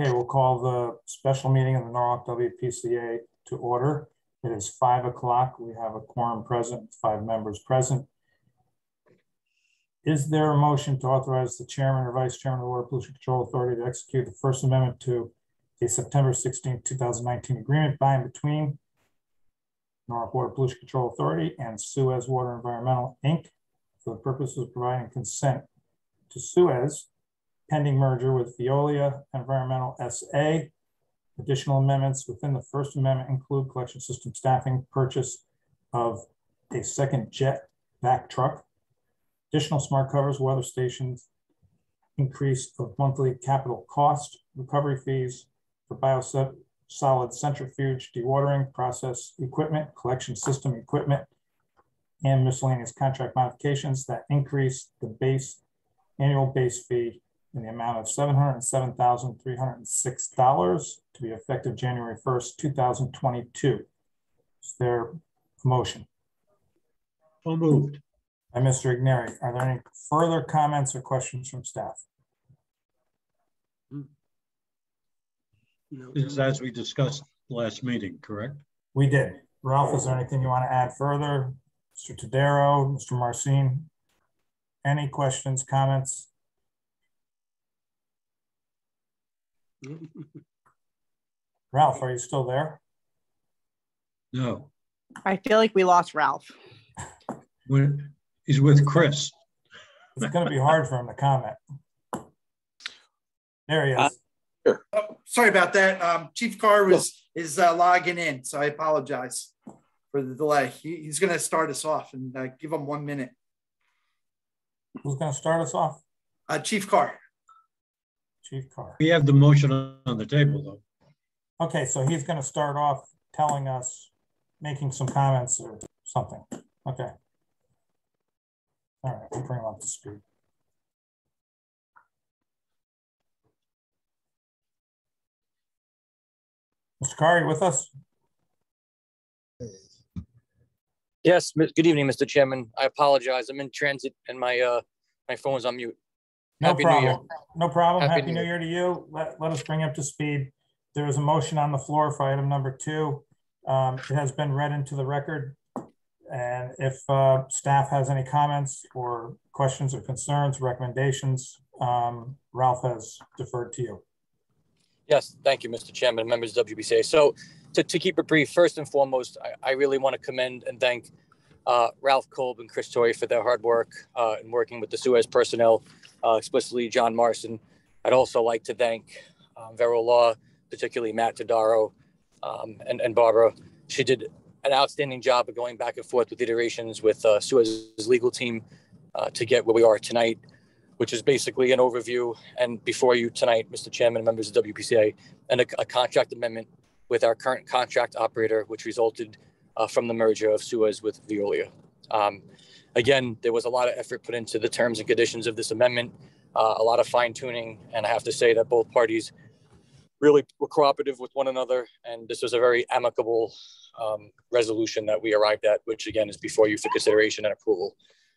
Okay, we'll call the special meeting of the Norwalk WPCA to order. It is 5 o'clock. We have a quorum present, 5 members present. Is there a motion to authorize the chairman or vice chairman of the Water Pollution Control Authority to execute the First Amendment to the September 16, 2019 agreement by and between Norwalk Water Pollution Control Authority and Suez Water Environmental, Inc. for the purposes of providing consent to Suez pending merger with Veolia Environmental SA. Additional amendments within the First Amendment include collection system staffing, purchase of a second jet vac truck, additional smart covers, weather stations, increase of monthly capital cost, recovery fees for biosolids centrifuge, dewatering process equipment, collection system equipment, and miscellaneous contract modifications that increase the annual base fee in the amount of $707,306 to be effective January 1st, 2022. Is there a motion? So moved. By Mr. Igneri. Are there any further comments or questions from staff? This is as we discussed last meeting, correct? We did. Ralph, is there anything you want to add further? Mr. Tadero, Mr. Marcin, any questions, comments? Ralph, are you still there? No. I feel like we lost Ralph. He's with Chris. It's going to be hard for him to comment. There he is. Sure. Oh, sorry about that. Chief Carr is logging in, so I apologize for the delay. He's going to start us off and give him 1 minute. Who's going to start us off? Chief Carr. Chief Carr. We have the motion on the table, though. Okay, so he's going to start off telling us, making some comments or something. Okay. All right, we'll bring him up to speed. Mr. Carr, are you with us? Yes, good evening, Mr. Chairman. I apologize. I'm in transit and my my phone's on mute. Happy New Year. No problem. Happy New Year to you. Let us bring you up to speed. There is a motion on the floor for item number 2. It has been read into the record. And if staff has any comments or questions or concerns, recommendations, Ralph has deferred to you. Yes, thank you, Mr. Chairman, members of WBCA. So to keep it brief, first and foremost, I really want to commend and thank Ralph Kolb and Chris Torrey for their hard work in working with the Suez personnel, explicitly John Marson. I'd also like to thank Vero Law, particularly Matt Tadaro and Barbara. She did an outstanding job of going back and forth with iterations with Suez's legal team to get where we are tonight, which is basically an overview. And before you tonight, Mr. Chairman and members of WPCA, and a contract amendment with our current contract operator, which resulted from the merger of Suez with Veolia. Again, there was a lot of effort put into the terms and conditions of this amendment, a lot of fine tuning. And I have to say that both parties really were cooperative with one another. And this was a very amicable resolution that we arrived at, which again is before you for consideration and approval.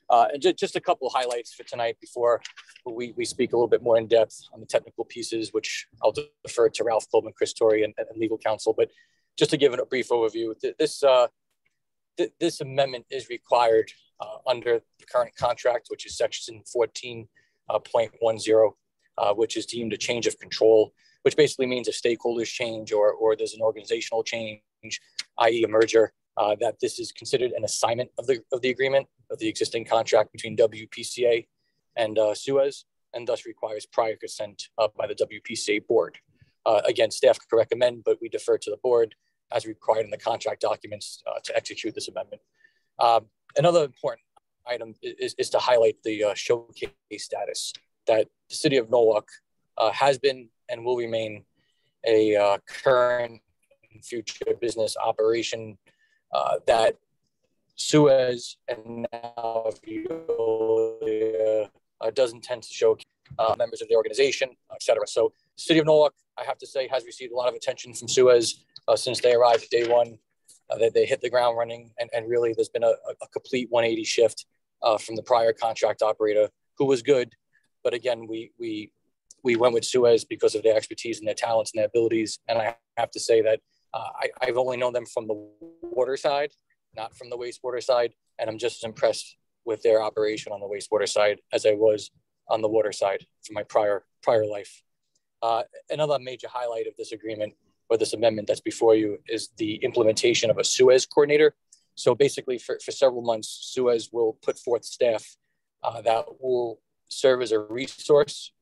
And just a couple of highlights for tonight before we speak a little bit more in depth on the technical pieces, which I'll defer to Ralph Kolb and Chris Torrey and legal counsel. But just to give it a brief overview, this amendment is required under the current contract, which is section 14.10, which is deemed a change of control, which basically means if stakeholders change or there's an organizational change, i.e. a merger, that this is considered an assignment of the agreement of the existing contract between WPCA and Suez, and thus requires prior consent by the WPCA board. Again, staff could recommend, but we defer to the board as required in the contract documents to execute this amendment. Another important item is to highlight the showcase status that the city of Norwalk has been and will remain a current and future business operation that Suez and now Veolia does intend to showcase members of the organization, et cetera. So city of Norwalk, I have to say, has received a lot of attention from Suez since they arrived day one. They hit the ground running, and really there's been a complete 180 shift from the prior contract operator, who was good. But again, we we went with Suez because of their expertise and their talents and their abilities. And I have to say that I've only known them from the water side, not from the wastewater side. And I'm just as impressed with their operation on the wastewater side as I was on the water side from my prior life. Another major highlight of this agreement or this amendment that's before you is the implementation of a Suez Coordinator. So basically for several months, Suez will put forth staff that will serve as a resource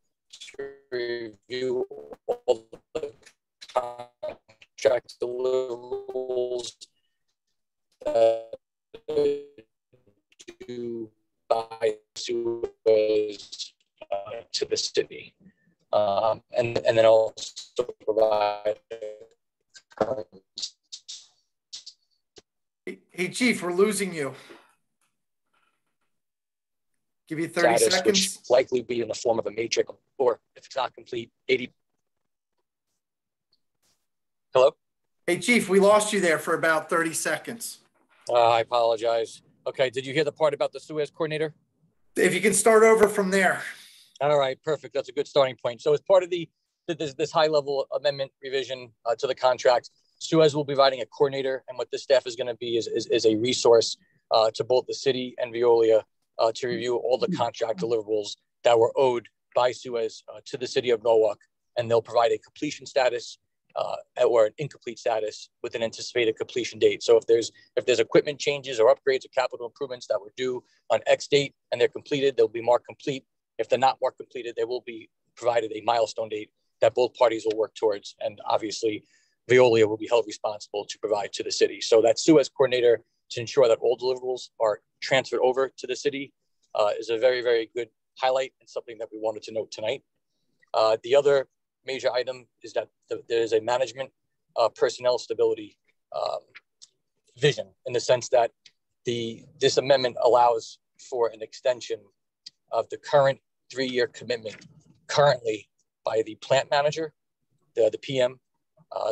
to review all the contract deliverables to buy Suez to the city. And then also provide. Hey, Chief, we're losing you. Give you 30 status, seconds. Which likely be in the form of a matrix, or if it's not complete, 80. Hello? Hey, Chief, we lost you there for about 30 seconds. I apologize. Okay, did you hear the part about the Suez Coordinator? If you can start over from there. All right, perfect. That's a good starting point. So as part of this high-level amendment revision to the contract, Suez will be providing a coordinator, and what this staff is going to be is a resource to both the city and Veolia to review all the contract deliverables that were owed by Suez to the city of Norwalk, and they'll provide a completion status or an incomplete status with an anticipated completion date. So if there's equipment changes or upgrades or capital improvements that were due on X date and they're completed, they'll be marked complete. If they're not marked completed, they will be provided a milestone date that both parties will work towards. And obviously, Veolia will be held responsible to provide to the city. So that Suez Coordinator, to ensure that all deliverables are transferred over to the city, is a very, very good highlight and something that we wanted to note tonight. The other major item is that there is a management personnel stability vision, in the sense that this amendment allows for an extension of the current 3-year commitment currently by the plant manager, the PM,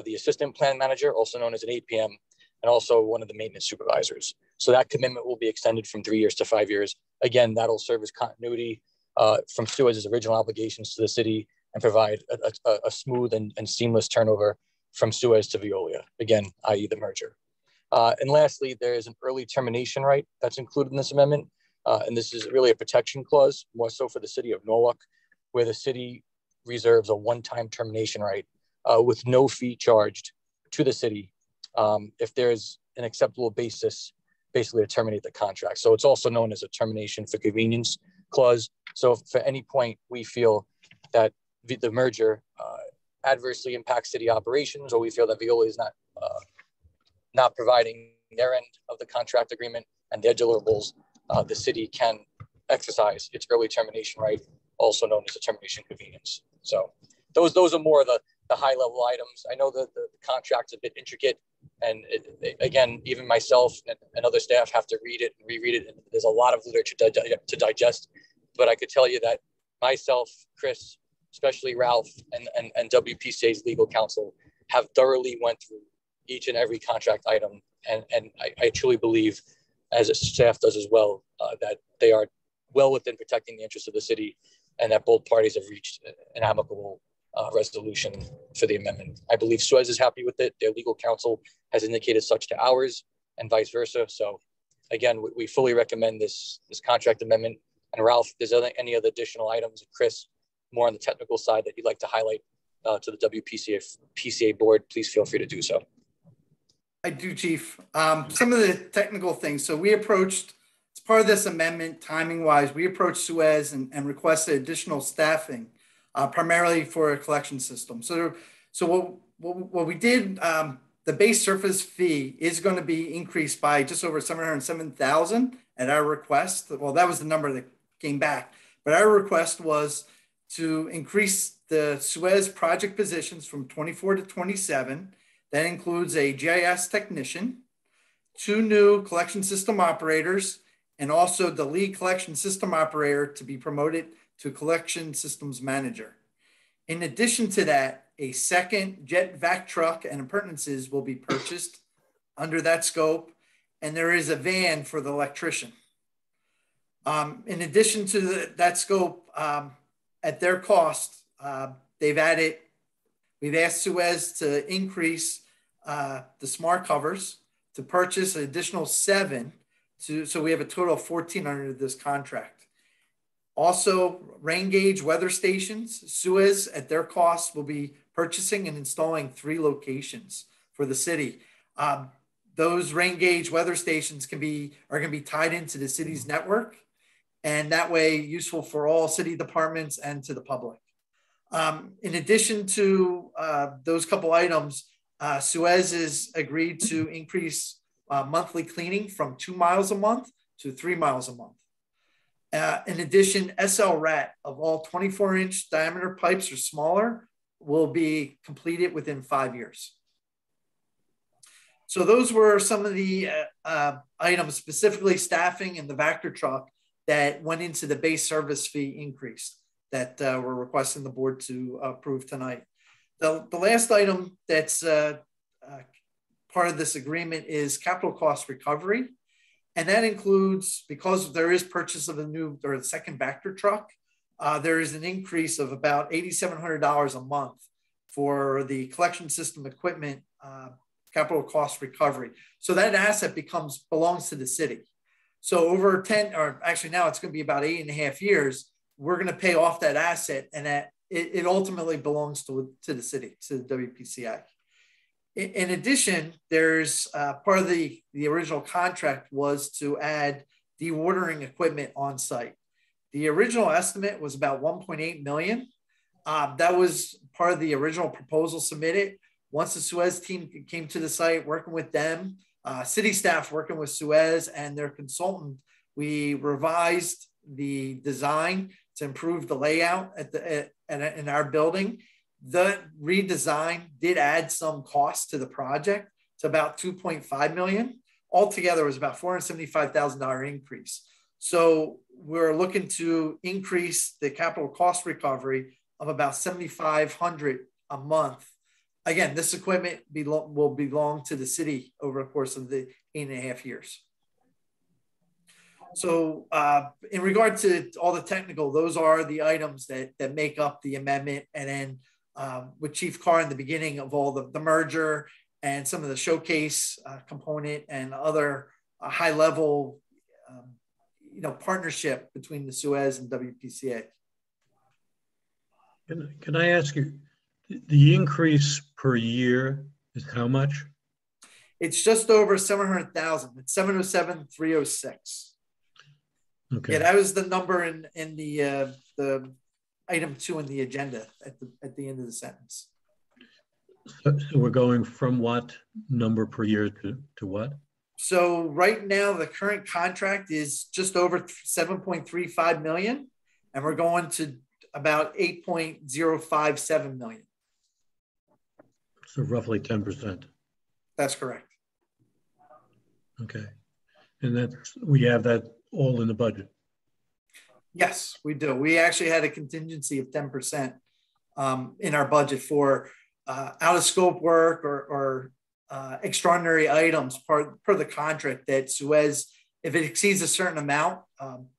the assistant plant manager, also known as an APM, and also one of the maintenance supervisors. So that commitment will be extended from 3 years to 5 years. Again, that'll serve as continuity from Suez's original obligations to the city and provide a smooth and seamless turnover from Suez to Veolia, again, i.e. the merger. And lastly, there is an early termination right that's included in this amendment. And this is really a protection clause, more so for the city of Norwalk, where the city reserves a one-time termination right with no fee charged to the city if there's an acceptable basis, basically to terminate the contract. So it's also known as a termination for convenience clause. So if at any point we feel that the merger adversely impacts city operations, or we feel that Veolia is not providing their end of the contract agreement and their deliverables, the city can exercise its early termination right, also known as a termination convenience. So those are more of the high level items. I know that the contract's a bit intricate, and again, even myself and other staff have to read it and reread it. And there's a lot of literature to digest, but I could tell you that myself, Chris, especially Ralph and WPCA's legal counsel have thoroughly went through each and every contract item. And I truly believe, as a staff does as well, that they are well within protecting the interests of the city, and that both parties have reached an amicable resolution for the amendment. I believe Suez is happy with it. Their legal counsel has indicated such to ours, and vice versa. So again, we fully recommend this contract amendment. And Ralph, if there's any other additional items, Chris, more on the technical side that you'd like to highlight to the WPCA board, please feel free to do so. I do, Chief. Some of the technical things. So we approached, as part of this amendment, timing wise, we approached Suez and requested additional staffing, primarily for a collection system. So what we did, the base surface fee is going to be increased by just over $707,000 at our request. Well, that was the number that came back, but our request was to increase the Suez project positions from 24 to 27. That includes a GIS technician, 2 new collection system operators, and also the lead collection system operator to be promoted to collection systems manager. In addition to that, a second jet vac truck and appurtenances will be purchased under that scope, and there is a van for the electrician. In addition to that scope, at their cost, we've asked Suez to increase the smart covers, to purchase an additional 7, so we have a total of 14 under this contract. Also, rain gauge weather stations, Suez at their cost will be purchasing and installing 3 locations for the city. Those rain gauge weather stations are going to be tied into the city's network, and that way useful for all city departments and to the public. In addition to those couple items, Suez has agreed to increase monthly cleaning from 2 miles a month to 3 miles a month. In addition, SL-RAT of all 24-inch diameter pipes or smaller will be completed within 5 years. So those were some of the items, specifically staffing and the Vector truck, that went into the base service fee increase that we're requesting the board to approve tonight. The last item that's part of this agreement is capital cost recovery. And that includes, because there is purchase of the second Vector truck, there is an increase of about $8,700 a month for the collection system equipment capital cost recovery. So that asset belongs to the city. So over 10, or actually now it's going to be about 8.5 years, we're going to pay off that asset, and that it ultimately belongs to the city, to the WPCI. In addition, there's part of the original contract was to add dewatering equipment on site. The original estimate was about $1.8 million. That was part of the original proposal submitted. Once the Suez team came to the site, working with them, city staff working with Suez and their consultant, we revised the design to improve the layout in our building. The redesign did add some cost to the project to about $2.5 million. Altogether, it was about $475,000 increase. So we're looking to increase the capital cost recovery of about $7,500 a month. Again, this equipment will belong to the city over the course of the 8.5 years. So in regard to all the technical, those are the items that make up the amendment. And then with Chief Carr in the beginning of all the merger and some of the showcase component and other high level partnership between the Suez and WPCA. Can I ask you, the increase per year is how much? It's just over 700,000. It's 707,306. Okay. Yeah, that was the number in the item 2 in the agenda at the end of the sentence. So we're going from what number per year to what? So right now, the current contract is just over 7.35 million, and we're going to about 8.057 million. So roughly 10%. That's correct. Okay. And we have that all in the budget. Yes, we do. We actually had a contingency of 10% in our budget for out of scope work or extraordinary items per the contract that Suez, if it exceeds a certain amount,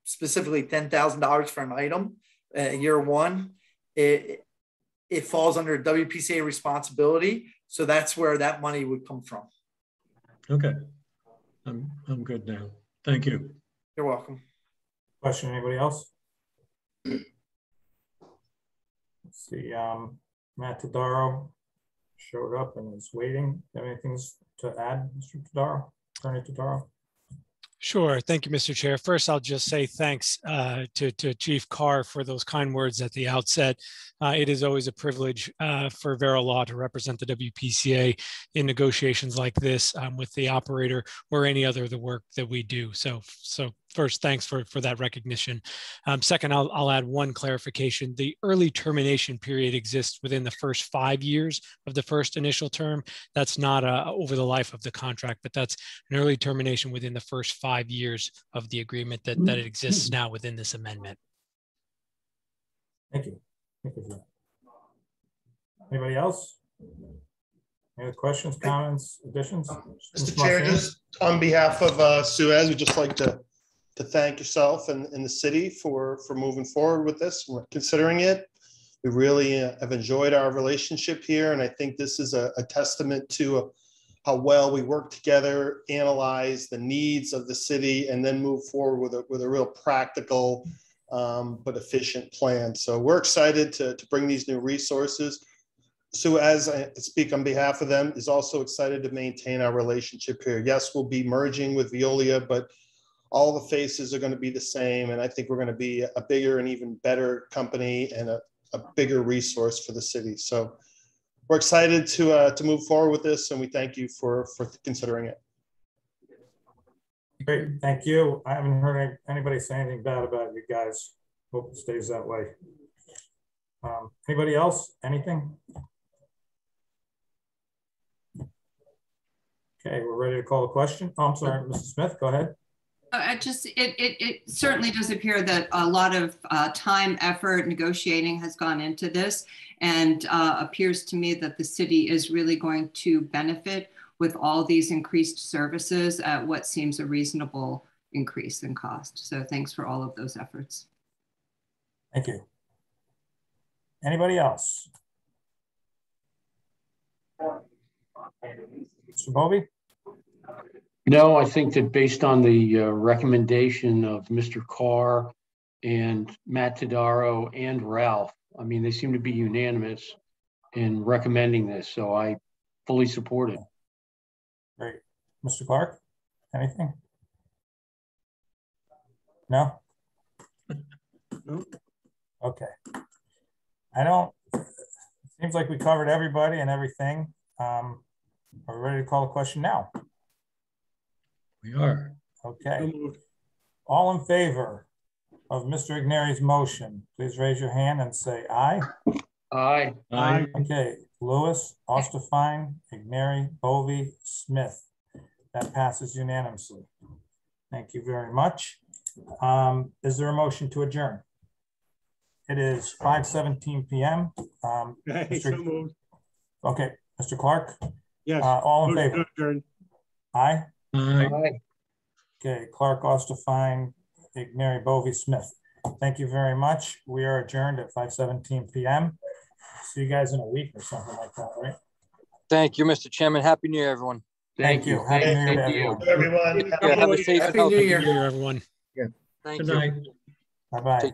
specifically $10,000 for an item, year one, it falls under WPCA responsibility. So that's where that money would come from. Okay. I'm good now. Thank you. You're welcome. Question, anybody else? Let's see, Matt Tadaro showed up and is waiting. Have anything to add, Mr. Tadaro? Attorney Tadaro? Sure. Thank you, Mr. Chair. First, I'll just say thanks to Chief Carr for those kind words at the outset. It is always a privilege for Vera Law to represent the WPCA in negotiations like this with the operator or any other of the work that we do. So first, thanks for that recognition. Second, I'll add one clarification. The early termination period exists within the first 5 years of the first initial term. That's not over the life of the contract, but that's an early termination within the first 5 years of the agreement that it exists now within this amendment. Thank you. Thank you. Anybody else? Any other questions, comments, additions? Mr. Chair, just on behalf of Suez, we'd just like to thank yourself and the city for moving forward with this, considering it. We really have enjoyed our relationship here, and I think this is a testament to how well we work together, analyze the needs of the city, and then move forward with a real practical but efficient plan. So we're excited to bring these new resources. Suez, I speak on behalf of them, is also excited to maintain our relationship here. Yes, we'll be merging with Veolia, but all the faces are going to be the same. And I think we're going to be a bigger and even better company and a bigger resource for the city. So we're excited to move forward with this, and we thank you for considering it. Great, thank you. I haven't heard anybody say anything bad about you guys. Hope it stays that way. Anybody else? Anything? Okay, we're ready to call the question. Oh, I'm sorry, Mrs. Smith, go ahead. It certainly does appear that a lot of time, effort, negotiating has gone into this, and appears to me that the city is really going to benefit with all these increased services at what seems a reasonable increase in cost. So thanks for all of those efforts. Thank you. Anybody else? Mr. Bovee? No, I think that based on the recommendation of Mr. Carr and Matt Todaro and Ralph, I mean, they seem to be unanimous in recommending this, so I fully support it. Great. Mr. Clark, anything? No? Okay. It seems like we covered everybody and everything. Are we ready to call the question now? We are. Okay. All in favor of Mr. Igneri's motion, please raise your hand and say aye. Aye. Aye. Okay, Lewis, Osterfine, Igneri, Bovee, Smith. That passes unanimously. Thank you very much. Is there a motion to adjourn? It is 5:17 p.m. So moved. Okay, Mr. Clark? Yes. All in favor? Adjourn. Aye? Aye. Okay, Clark, Osterfine, Igneri, Bovee, Smith. Thank you very much. We are adjourned at 5:17 p.m. See you guys in a week or something like that, right? Thank you, Mr. Chairman. Happy New Year, everyone. Thank you. Happy New Year to everyone. Everyone. Yeah, have a safe and Happy New healthy Year. Thank you, everyone. Thank Good you. night. Bye-bye.